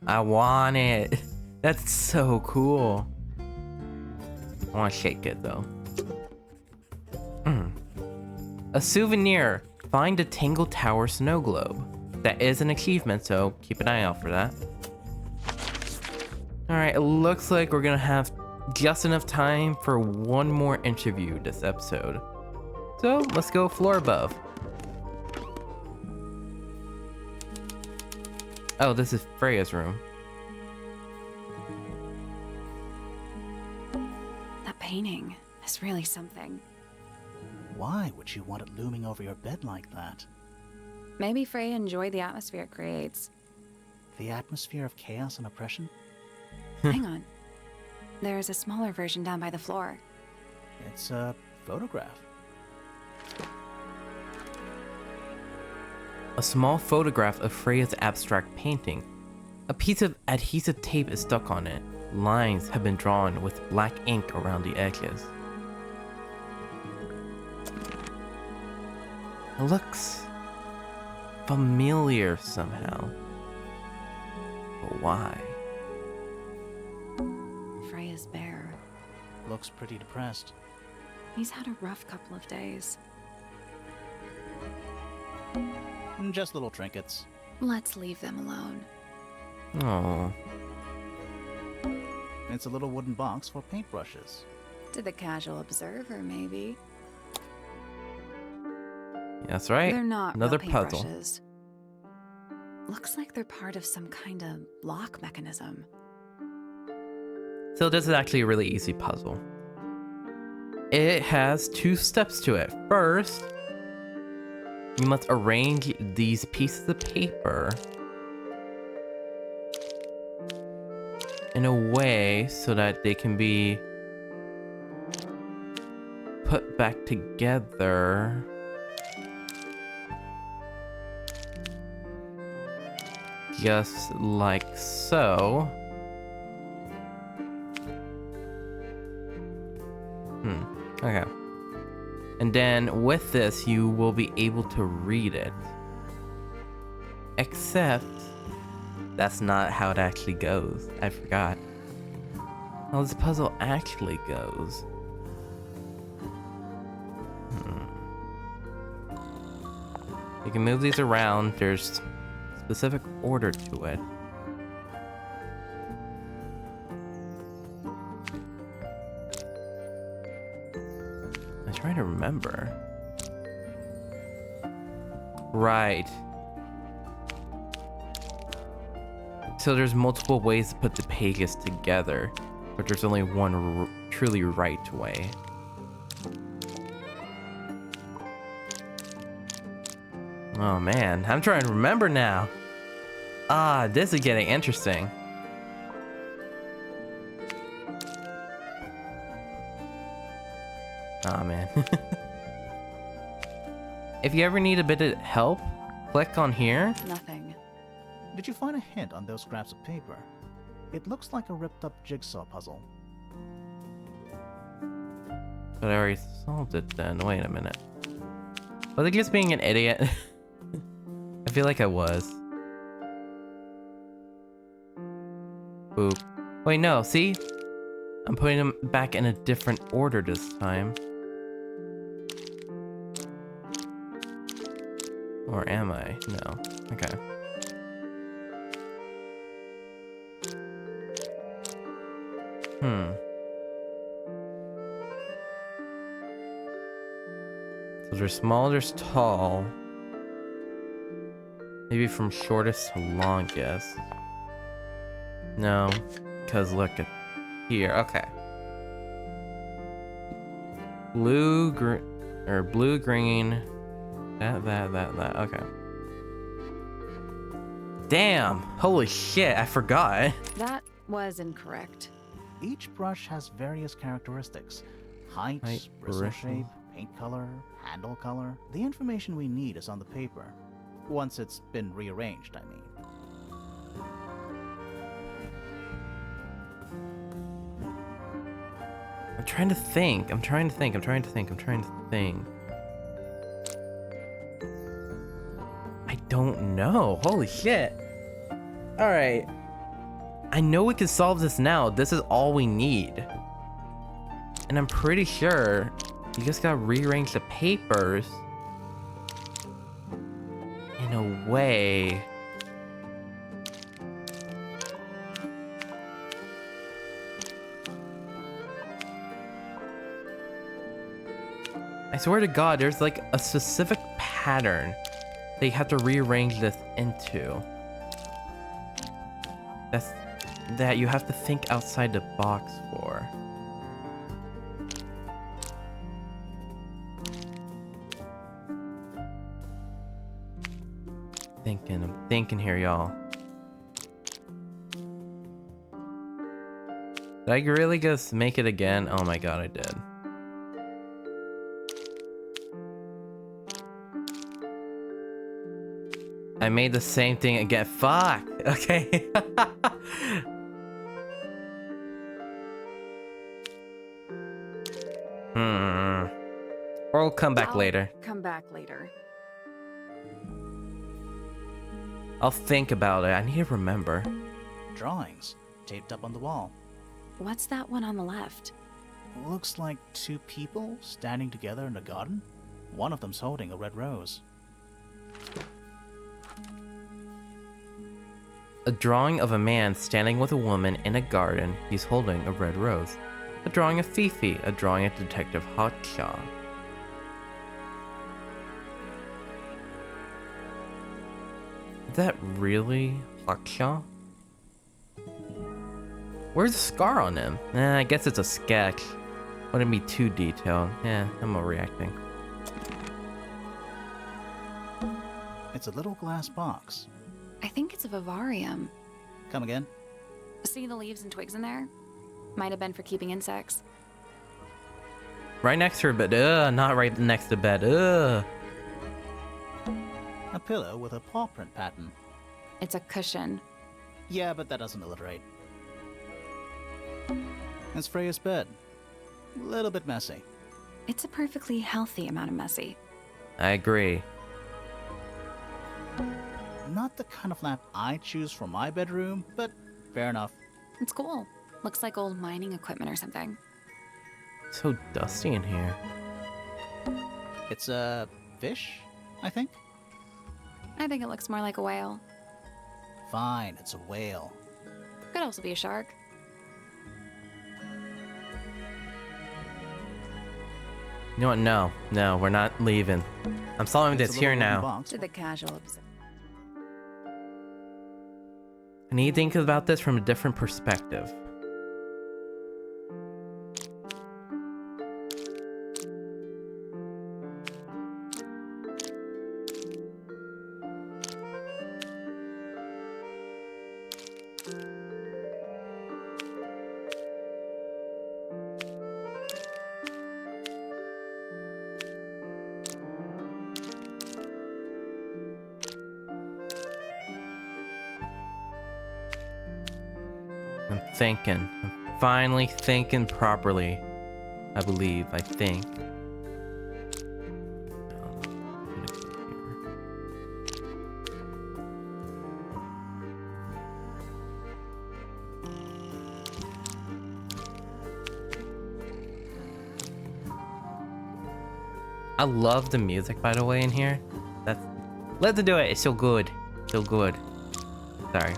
I want it. That's so cool. I want to shake it though. A souvenir. Find a Tangle Tower snow globe. That is an achievement, so keep an eye out for that. Alright, it looks like we're gonna have just enough time for one more interview this episode. So let's go floor above. Oh, this is Freya's room. That painting is really something. Why would you want it looming over your bed like that? Maybe Freya enjoyed the atmosphere it creates. The atmosphere of chaos and oppression? Hang on. There's a smaller version down by the floor. It's a photograph. a small photograph of Freya's abstract painting. A piece of adhesive tape is stuck on it. Lines have been drawn with black ink around the edges. It looks familiar somehow. But why? Freya's bear. Looks pretty depressed. He's had a rough couple of days. Just little trinkets. Let's leave them alone. Oh, It's a little wooden box for paintbrushes. To the casual observer, maybe. that's right. They're not Another real puzzle. paintbrushes. Looks like they're part of some kind of lock mechanism. So this is actually a really easy puzzle. It has 2 steps to it. First, you must arrange these pieces of paper in a way so that they can be put back together. Just like so. Okay. And then with this, you will be able to read it. Except, that's not how it actually goes. I forgot. How this puzzle actually goes. You can move these around. There's specific order to it. I'm trying to remember. Right. So there's multiple ways to put the pages together, but there's only one truly right way. Oh man, I'm trying to remember now. Ah, this is getting interesting. Ah man. If you ever need a bit of help, click on here. Nothing. Did you find a hint on those scraps of paper? It looks like a ripped up jigsaw puzzle. But I already solved it then. Wait a minute. Was I just being an idiot? I feel like I was. Boop. Wait, no, see? I'm putting them back in a different order this time. Or am I? No. Okay. So there's small, there's tall. Maybe from shortest to longest. No, because look at here. Okay. Blue, blue, green. That. Okay. Damn! Holy shit! I forgot. That was incorrect. Each brush has various characteristics. Height, Height, bristle bristle. shape, paint color, handle color. The information we need is on the paper. Once it's been rearranged, I mean. I'm trying to think. I don't know. Holy shit. Alright. I know we can solve this now. This is all we need. And I'm pretty sure you just gotta rearrange the papers in a way. I swear to God, there's like a specific pattern that you have to rearrange this into. That you have to think outside the box for. I'm thinking here, y'all. Did I really just make it again? Oh my God, I did. I made the same thing again. Fuck. Okay. Or we'll come back I'll later. Come back later. I'll think about it. I need to remember. Drawings taped up on the wall. What's that one on the left? Looks like two people standing together in a garden. One of them's holding a red rose. A drawing of a man standing with a woman in a garden. He's holding a red rose. A drawing of Fifi. A drawing of Detective Hawkshaw. Is that really Hawkshaw? Where's the scar on him? I guess it's a sketch. Wouldn't be too detailed. Yeah, I'm overreacting. It's a little glass box. I think it's a vivarium. Come again? See the leaves and twigs in there? Might have been for keeping insects. Right next to her bed. Not right next to bed. A pillow with a paw print pattern. It's a cushion. Yeah, but that doesn't illustrate. It's Freya's bed. A little bit messy. It's a perfectly healthy amount of messy. I agree. Not the kind of lamp I choose for my bedroom, but fair enough. It's cool. Looks like old mining equipment or something. So dusty in here. It's a fish, I think? I think it looks more like a whale. Fine, it's a whale. Could also be a shark. You know what? No, we're not leaving. I'm solving It's this a here little wooden now. box. To the casual observer. I need to think about this from a different perspective. I'm thinking. I'm finally thinking properly. I believe. I think. I love the music, by the way, in here. Let's do it. It's so good. So good. Sorry.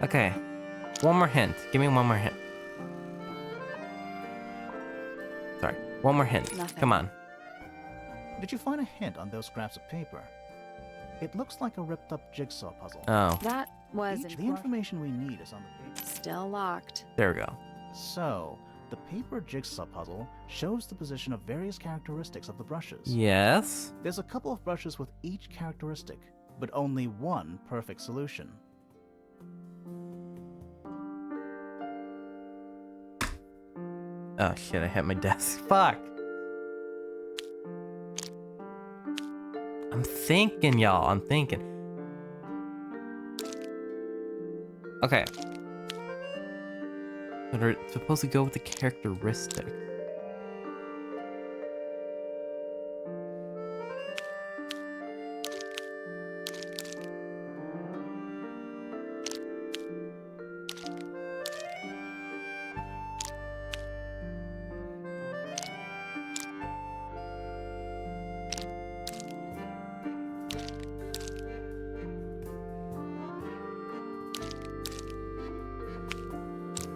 Okay. One more hint. Give me one more hint. Sorry. One more hint. Nothing. Come on. Did you find a hint on those scraps of paper? It looks like a ripped up jigsaw puzzle. Oh, That was The information we need is on the paper. still locked. there we go. So, the paper jigsaw puzzle shows the position of various characteristics of the brushes. Yes. There's a couple of brushes with each characteristic, but only one perfect solution. Oh shit, I hit my desk. Fuck. I'm thinking, y'all. I'm thinking. Okay. But we're supposed to go with the characteristic.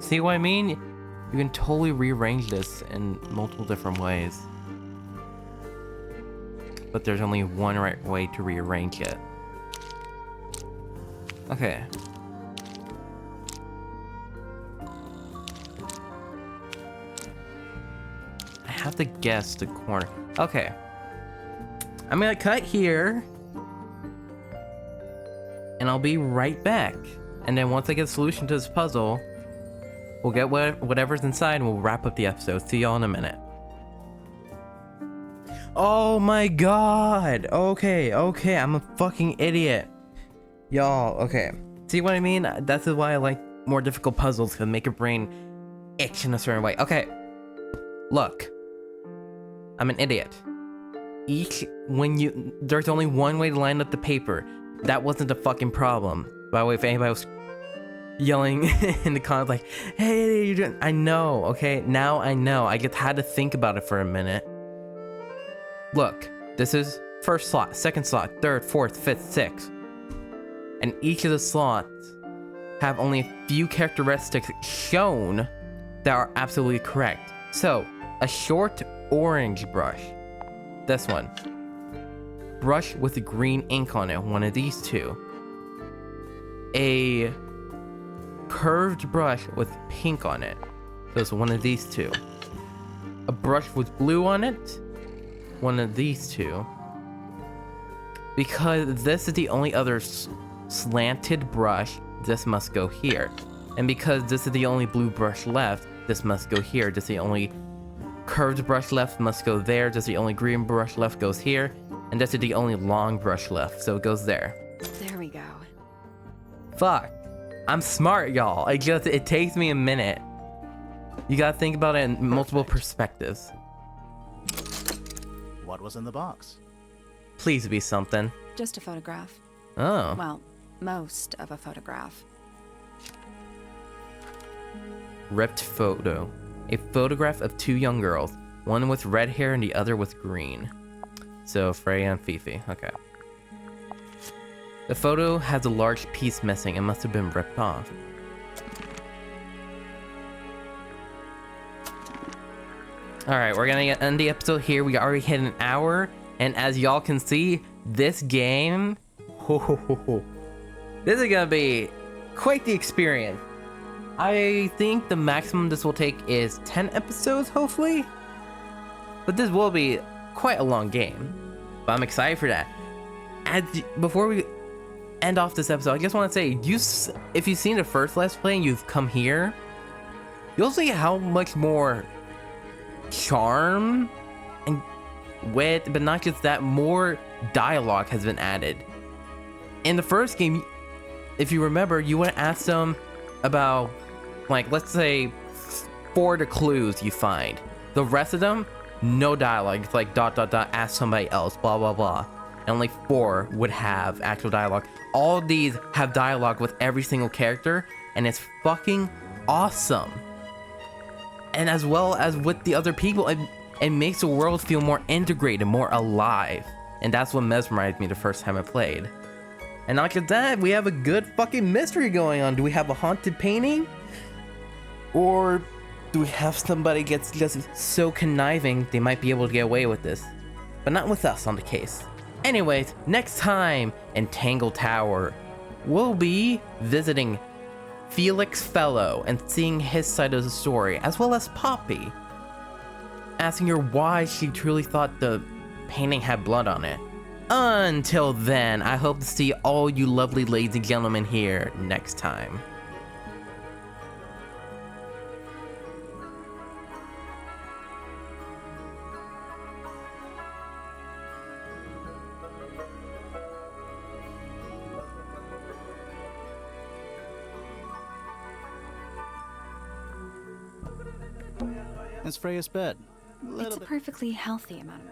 See what I mean? You can totally rearrange this in multiple different ways. But there's only one right way to rearrange it. Okay. I have to guess the corner. Okay. I'm gonna cut here. And I'll be right back. And then once I get a solution to this puzzle, we'll get whatever's inside and we'll wrap up the episode. See y'all in a minute. Oh my god! Okay, I'm a fucking idiot. Y'all, okay. See what I mean? That's why I like more difficult puzzles, because make your brain itch in a certain way. Okay. Look. I'm an idiot. There's only one way to line up the paper. That wasn't the fucking problem. By the way, if anybody was yelling in the comments like, hey, you're doing, I know, okay? Now I know. I just had to think about it for a minute. Look, this is first slot, second slot, third, fourth, fifth, sixth. And each of the slots have only a few characteristics shown that are absolutely correct. So, a short orange brush. This one. Brush with green ink on it, one of these two. A curved brush with pink on it. So it's one of these two. A brush with blue on it, one of these two. Because this is the only other slanted brush, this must go here. And because this is the only blue brush left, this must go here. This is the only curved brush left, must go there. This is the only green brush left, goes here. And this is the only long brush left, so it goes there. There we go. Fuck. I'm smart, y'all. It takes me a minute. You gotta think about it in multiple perspectives. What was in the box? Please be something. Just a photograph. Oh. Well, most of a photograph. Ripped photo. A photograph of two young girls. One with red hair and the other with green. So, Freya and Fifi. Okay. The photo has a large piece missing and must have been ripped off. Alright, we're gonna end the episode here. We already hit an hour. And as y'all can see, this game... this is gonna be quite the experience. I think the maximum this will take is 10 episodes, hopefully. But this will be quite a long game. But I'm excited for that. Before we end off this episode, I just want to say, if you've seen the first Let's Play and you've come here, you'll see how much more charm and wit, but not just that, more dialogue has been added. In the first game, if you remember, you would ask them about, like, let's say 4 of the clues you find. The rest of them, no dialogue. It's like ... ask somebody else, blah blah blah. And only 4 would have actual dialogue. All these have dialogue with every single character, and it's fucking awesome. And as well as with the other people, it makes the world feel more integrated, more alive. And that's what mesmerized me the first time I played. And not just that, we have a good fucking mystery going on. Do we have a haunted painting? Or do we have somebody gets just so conniving they might be able to get away with this? But not with us on the case. Anyways, next time in Tangle Tower, we'll be visiting Felix Fellow and seeing his side of the story, as well as Poppy. Asking her why she truly thought the painting had blood on it. Until then, I hope to see all you lovely ladies and gentlemen here next time. It's Freya's bed. It's a perfectly healthy amount of